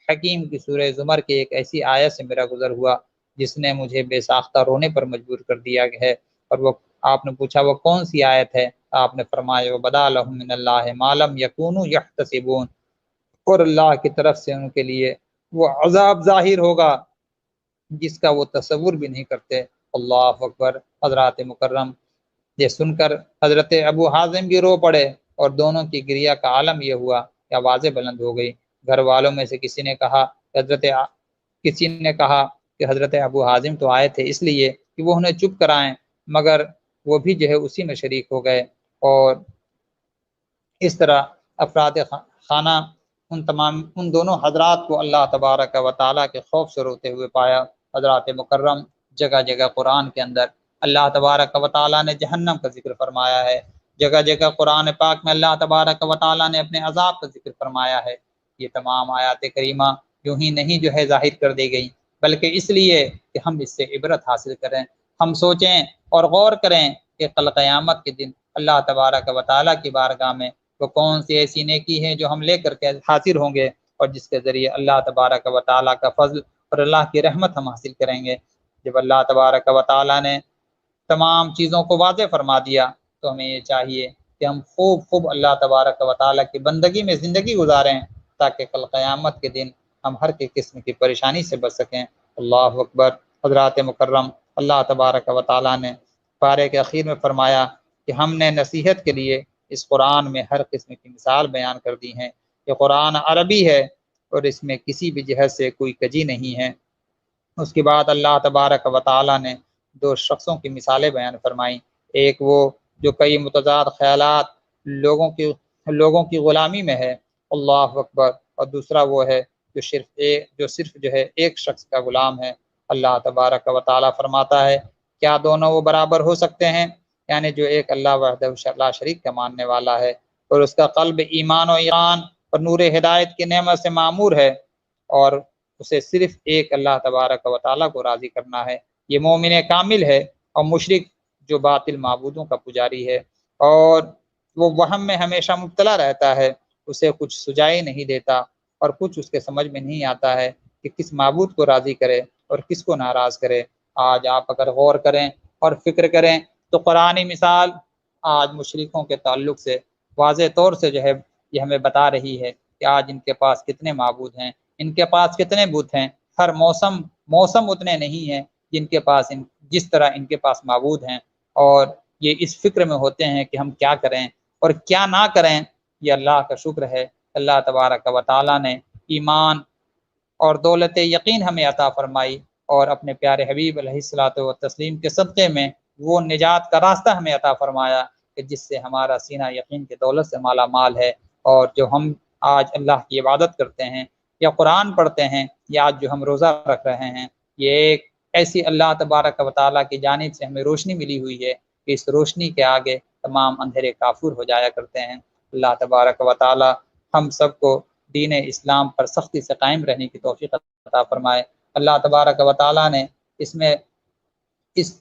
S2: حکیم کی سورہ زمر کی ایک ایسی آیت سے میرا گزر ہوا جس نے مجھے بے ساختہ رونے پر مجبور کر دیا ہے۔ اور وہ آپ نے پوچھا وہ کون سی آیت ہے؟ آپ نے فرمایا وَبَدَا لَهُم مِّنَ اللَّهِ مَا لَمْ يَكُونُوا يَحْتَسِبُونَ، اور اللہ کی طرف سے ان کے لیے وہ عذاب ظاہر ہوگا جس کا وہ تصور بھی نہیں کرتے۔ اللہ اکبر۔ حضرات مکرم، یہ سن کر حضرت ابو حازم بھی رو پڑے اور دونوں کی گریہ کا عالم یہ ہوا کہ آوازیں بلند ہو گئی۔ گھر والوں میں سے کسی نے کہا کہ حضرت ابو حازم تو آئے تھے اس لیے کہ وہ انہیں چپ کرائیں، مگر وہ بھی جو ہے اسی میں شریک ہو گئے، اور اس طرح افراد خانہ ان دونوں حضرات کو اللہ تبارک و تعالیٰ کے خوف سے روتے ہوئے پایا۔ حضرات مکرم، جگہ جگہ قرآن کے اندر اللہ تبارک و تعالیٰ نے جہنم کا ذکر فرمایا ہے، جگہ جگہ قرآن پاک میں اللہ تبارک و تعالیٰ نے اپنے عذاب کا ذکر فرمایا ہے۔ یہ تمام آیات کریمہ یوں ہی نہیں جو ہے ظاہر کر دی گئی، بلکہ اس لیے کہ ہم اس سے عبرت حاصل کریں، ہم سوچیں اور غور کریں کہ کل قیامت کے دن اللہ تبارک و تعالیٰ کی بارگاہ میں وہ کون سی ایسی نیکی ہے جو ہم لے کر کے حاضر ہوں گے اور جس کے ذریعے اللہ تبارک و تعالیٰ کا فضل اور اللہ کی رحمت ہم حاصل کریں گے۔ جب اللہ تبارک و تعالیٰ نے تمام چیزوں کو واضح فرما دیا تو ہمیں یہ چاہیے کہ ہم خوب اللہ تبارک و تعالیٰ کی بندگی میں زندگی گزاریں تاکہ کل قیامت کے دن ہم ہر قسم کی پریشانی سے بچ سکیں۔ اللہ اکبر۔ حضرات مکرم، اللہ تبارک و تعالیٰ نے پارے کے اخیر میں فرمایا کہ ہم نے نصیحت کے لیے اس قرآن میں ہر قسم کی مثال بیان کر دی ہیں۔ یہ قرآن عربی ہے اور اس میں کسی بھی جہت سے کوئی کجی نہیں ہے۔ اس کے بعد اللہ تبارک و تعالیٰ نے دو شخصوں کی مثالیں بیان فرمائیں، ایک وہ جو کئی متضاد خیالات لوگوں کی غلامی میں ہے، اللہ اکبر، اور دوسرا وہ ہے جو صرف ایک شخص کا غلام ہے۔ اللہ تبارک و تعالیٰ فرماتا ہے کیا دونوں وہ برابر ہو سکتے ہیں؟ یعنی جو ایک اللہ وحدہ لا شریک کا ماننے والا ہے اور اس کا قلب ایمان و ایمان اور نور ہدایت کی نعمت سے معمور ہے، اور اسے صرف ایک اللہ تبارک و تعالیٰ کو راضی کرنا ہے، یہ مومن کامل ہے، اور مشرک جو باطل معبودوں کا پجاری ہے اور وہ وہم میں ہمیشہ مبتلا رہتا ہے، اسے کچھ سجائی نہیں دیتا اور کچھ اس کے سمجھ میں نہیں آتا ہے کہ کس معبود کو راضی کرے اور کس کو ناراض کرے۔ آج آپ اگر غور کریں اور فکر کریں تو قرآنی مثال آج مشرکوں کے تعلق سے واضح طور سے یہ ہمیں بتا رہی ہے کہ آج ان کے پاس کتنے معبود ہیں، ان کے پاس کتنے بت ہیں۔ ہر موسم اتنے نہیں ہیں جس طرح ان کے پاس معبود ہیں، اور یہ اس فکر میں ہوتے ہیں کہ ہم کیا کریں اور کیا نہ کریں۔ یہ اللہ کا شکر ہے، اللہ تبارک و تعالیٰ نے ایمان اور دولت یقین ہمیں عطا فرمائی اور اپنے پیارے حبیب علیہ الصلوۃ والتسلیم کے صدقے میں وہ نجات کا راستہ ہمیں عطا فرمایا کہ جس سے ہمارا سینہ یقین کی دولت سے مالا مال ہے، اور جو ہم آج اللہ کی عبادت کرتے ہیں یا قرآن پڑھتے ہیں یا آج جو ہم روزہ رکھ رہے ہیں، یہ ایک ایسی اللہ تبارک و تعالیٰ کی جانب سے ہمیں روشنی ملی ہوئی ہے کہ اس روشنی کے آگے تمام اندھیرے کافور ہو جایا کرتے ہیں۔ اللہ تبارک و تعالیٰ ہم سب کو دین اسلام پر سختی سے قائم رہنے کی توفیق عطا فرمائے۔ اللہ تبارک و تعالیٰ نے اس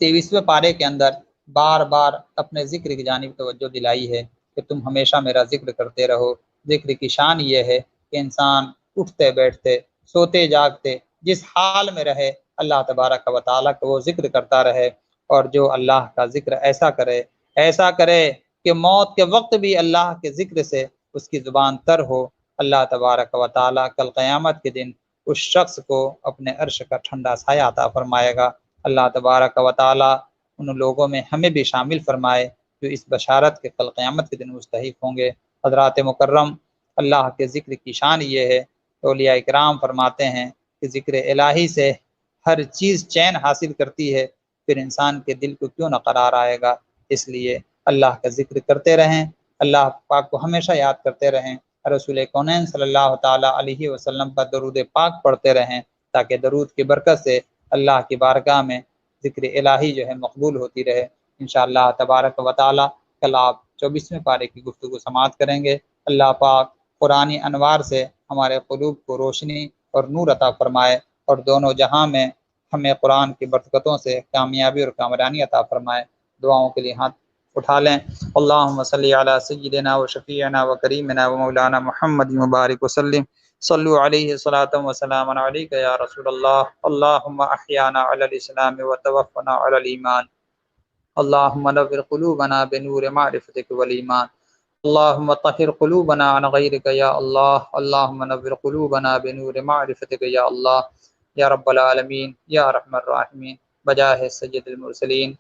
S2: 23ویں پارے کے اندر بار بار اپنے ذکر کی جانب توجہ دلائی ہے کہ تم ہمیشہ میرا ذکر کرتے رہو۔ ذکر کی شان یہ ہے کہ انسان اٹھتے بیٹھتے سوتے جاگتے جس حال میں رہے اللہ تبارک و تعالیٰ کو وہ ذکر کرتا رہے، اور جو اللہ کا ذکر ایسا کرے کہ موت کے وقت بھی اللہ کے ذکر سے اس کی زبان تر ہو، اللہ تبارک و تعالیٰ کل قیامت کے دن اس شخص کو اپنے عرش کا ٹھنڈا سایہ عطا فرمائے گا۔ اللہ تبارک و تعالیٰ ان لوگوں میں ہمیں بھی شامل فرمائے جو اس بشارت کے کل قیامت کے دن مستحق ہوں گے۔ حضرات مکرم، اللہ کے ذکر کی شان یہ ہے، اولیاء اکرام فرماتے ہیں کہ ذکر الہی سے ہر چیز چین حاصل کرتی ہے، پھر انسان کے دل کو کیوں نہ قرار آئے گا۔ اس لیے اللہ کا ذکر کرتے رہیں، اللہ پاک کو ہمیشہ یاد کرتے رہیں، رسول کونین صلی اللہ تعالیٰ علیہ وسلم پر درود پاک پڑھتے رہیں، تاکہ درود کی برکت سے اللہ کی بارگاہ میں ذکر الہی مقبول ہوتی رہے۔ انشاءاللہ تبارک و تعالیٰ کل آپ 24ویں پارے کی گفتگو سماعت کریں گے۔ اللہ پاک قرآنی انوار سے ہمارے قلوب کو روشنی اور نور عطا فرمائے، اور دونوں جہاں میں ہمیں قرآن کی برکتوں سے کامیابی اور کامرانی عطا فرمائے۔ دعاؤں کے لیے ہاتھ اٹھا لیں۔ اللہم صلی علی سیدنا و شفیعنا و کریمنا و مولانا محمد مبارک وسلم، صلو علیہ صلاۃ و سلام علیک یا رسول اللہ۔ اللہم احیانا علی الاسلام و توفنا علی الایمان، اللہم نور قلوبنا بنور معرفتک والایمان، اللہم طہر قلوبنا عن غیرک یا اللہ، اللہم نور قلوبنا بنور معرفتک یا اللہ، یا رب العالمین یا ارحم الراحمین، بجاہ سید المرسلین۔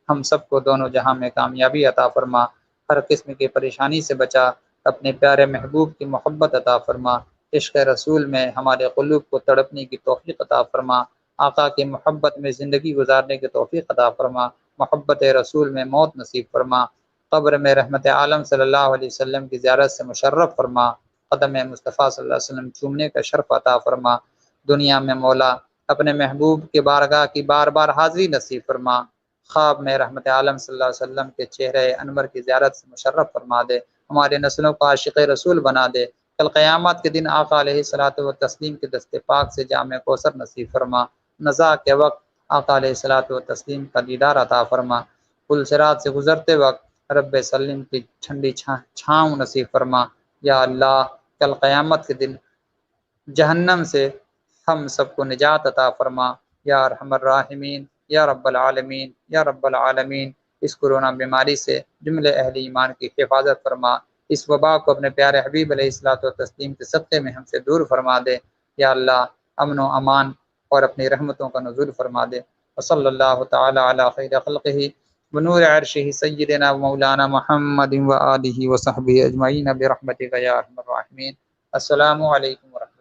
S2: ہم سب کو دونوں جہاں میں کامیابی عطا فرما، ہر قسم کی پریشانی سے بچا، اپنے پیارے محبوب کی محبت عطا فرما، عشق رسول میں ہمارے قلوب کو تڑپنے کی توفیق عطا فرما، آقا کی محبت میں زندگی گزارنے کی توفیق عطا فرما، محبت رسول میں موت نصیب فرما، قبر میں رحمت عالم صلی اللہ علیہ وسلم کی زیارت سے مشرف فرما، قدم مصطفیٰ صلی اللہ علیہ وسلم چومنے کا شرف عطا فرما، دنیا میں مولا اپنے محبوب کے بارگاہ کی بار بار حاضری نصیب فرما، خواب میں رحمت عالم صلی اللہ علیہ وسلم کے چہرے انور کی زیارت سے مشرف فرما دے، ہمارے نسلوں کو عاشق رسول بنا دے، کل قیامت کے دن آقا علیہ الصلوۃ والتسلیم کے دست پاک سے جام کوثر نصیب فرما، نزاع کے وقت آقا علیہ الصلوۃ والتسلیم کا دیدار عطا فرما، پل صراط سے گزرتے وقت رب سلیم کی ٹھنڈی چھاؤں نصیب فرما۔ یا اللہ، کل قیامت کے دن جہنم سے ہم سب کو نجات عطا فرما، یا ارحم الراحمین، یا رب العالمین، یا رب العالمین۔ اس کورونا بیماری سے جملے اہل ایمان کی حفاظت فرما، اس وبا کو اپنے پیارے حبیب علیہ الصلوۃ والتسلیم کے صدقے میں ہم سے دور فرما دے۔ یا اللہ، امن و امان اور اپنی رحمتوں کا نزول فرما دے۔ وصلی اللہ تعالی علی خیر خلقہ ونور عرشہ سیدنا و مولانا محمد و آلہ و صحبہ اجمعین برحمتک یا ارحم الراحمین۔ السلام علیکم ورحمۃ اللہ۔